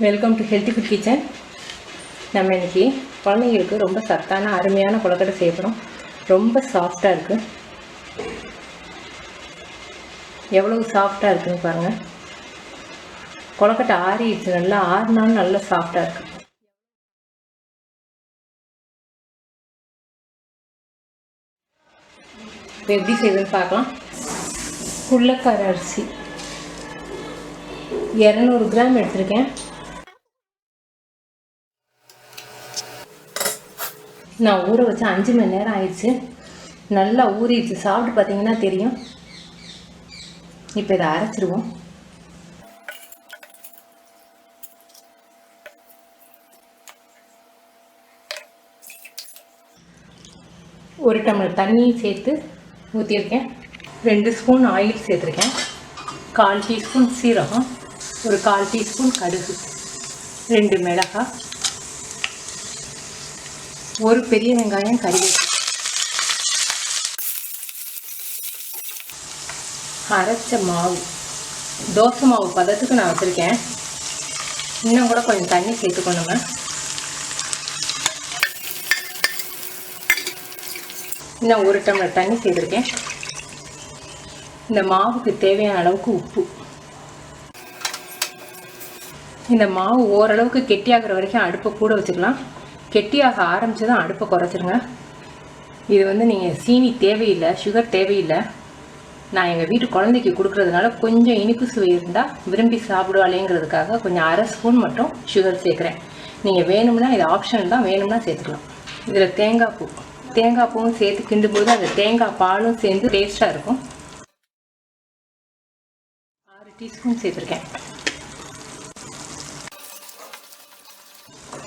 Welcome to healthy food kitchen. நம்ம இன்றைக்கி குழந்தைங்களுக்கு ரொம்ப சத்தான அருமையான கொழுக்கட்டை செய்ய போகிறோம். ரொம்ப சாஃப்டாக இருக்குது. எவ்வளவு சாஃப்டாக இருக்குதுன்னு பாருங்கள். கொழுக்கட்டை ஆறிடுச்சு, நல்லா ஆறினாலும் நல்லா சாஃப்டாக இருக்குது. இப்போ எப்படி செய்யுதுன்னு பார்க்கலாம். குள்ளக்கார அரிசி 200 கிராம் எடுத்திருக்கேன். நான் ஊற வச்சு 5 மணி நேரம் ஆயிடுச்சு. நல்லா ஊறிடுச்சு, சாப்பிட்டு பார்த்தீங்கன்னா தெரியும். இப்போ இதை அரைச்சிருவோம். ஒரு டம்ளர் தண்ணியும் சேர்த்து ஊற்றியிருக்கேன். 2 ஸ்பூன் ஆயில் சேர்த்துருக்கேன். 1/4 டீஸ்பூன் சீரகம், ஒரு 1/4 டீஸ்பூன் கடுகு, 2 மிளகாய், ஒரு பெரிய வெங்காயம், கறிவேப்பிலை, அரைச்ச மாவு. தோசை மாவு பதத்துக்கு நான் வச்சுருக்கேன். இன்னும் கூட கொஞ்சம் தண்ணி சேர்த்துக்கணுங்க. இன்னும் 1 டம்ளர் தண்ணி சேர்த்துருக்கேன். இந்த மாவுக்கு தேவையான அளவுக்கு உப்பு. இந்த மாவு ஓரளவுக்கு கெட்டியாகிற வரைக்கும் அடுப்பை கூட வச்சுக்கலாம். கெட்டியாக ஆரம்பித்ததும் அடுப்பை குறைச்சிருங்க. இது நீங்கள் சீனி தேவையில்லை, சுகர் தேவையில்லை. நான் எங்கள் வீட்டு குழந்தைக்கு கொடுக்குறதுனால கொஞ்சம் இனிப்பு சுவை இருந்தால் விரும்பி சாப்பிடுவாளேங்கிறதுக்காக கொஞ்சம் 1/2 ஸ்பூன் மட்டும் சுகர் சேர்க்குறேன். நீங்கள் வேணும்னா இது ஆப்ஷனல் தான், வேணும்னா சேர்த்துக்கலாம். இதில் தேங்காய் பூவும் சேர்த்து கிண்டும்போது அந்த தேங்காய் பாலும் சேர்ந்து டேஸ்ட்டாக இருக்கும். 6 டீஸ்பூன் சேர்த்துருக்கேன்.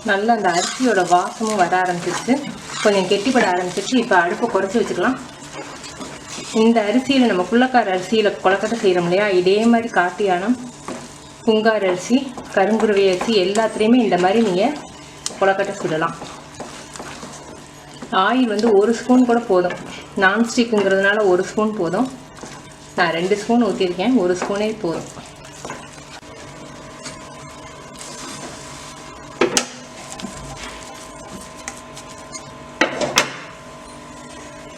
நல்லா அந்த அரிசியோட வாசமும் வர ஆரம்பிச்சிருச்சு, கொஞ்சம் கெட்டிப்பட ஆரம்பிச்சிருச்சு. இப்போ அடுப்பை குறைச்சி வச்சுக்கலாம். இந்த அரிசியில் நம்ம குள்ளக்கார அரிசியில் கொழுக்கட்டை செய்கிறோம் இல்லையா, இதே மாதிரி காட்டியானம், புங்கார் அரிசி, கருங்குருவை அரிசி எல்லாத்துலேயுமே இந்த மாதிரி நீங்கள் கொழுக்கட்டை சுடலாம். ஆயில் 1 ஸ்பூன் கூட போதும். நான்ஸ்டிக்குங்கிறதுனால 1 ஸ்பூன் போதும். நான் 2 ஸ்பூன் ஊற்றிருக்கேன், 1 ஸ்பூனே போதும்.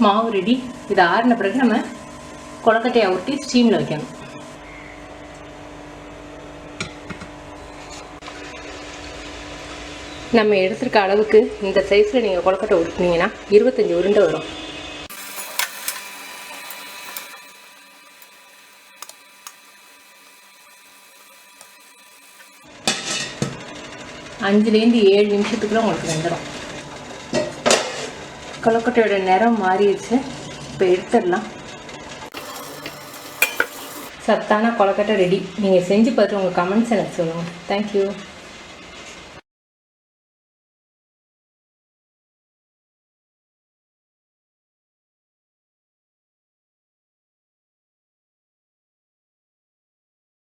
மாவு ரெடி. இதை ஆறின பிறகு நம்ம கொழுக்கட்டையை ஊற்றி ஸ்டீமில் வைக்கணும். நம்ம எடுத்துருக்க அளவுக்கு இந்த சைஸில் நீங்கள் கொழுக்கட்டை ஊற்றினீங்கன்னா 25 உருண்டை வரும். அஞ்சுலேருந்து 7 நிமிஷத்துக்குள்ள உங்களுக்கு வெந்துடும். கொழுக்கட்டையோட நிறம் மாறிடுச்சு. இப்போ எடுத்துடலாம். சத்தான கொழுக்கட்டை ரெடி. நீங்கள் செஞ்சு பார்த்து உங்கள் கமெண்ட்ஸ் எனக்கு சொல்லுங்கள். தேங்க்யூ.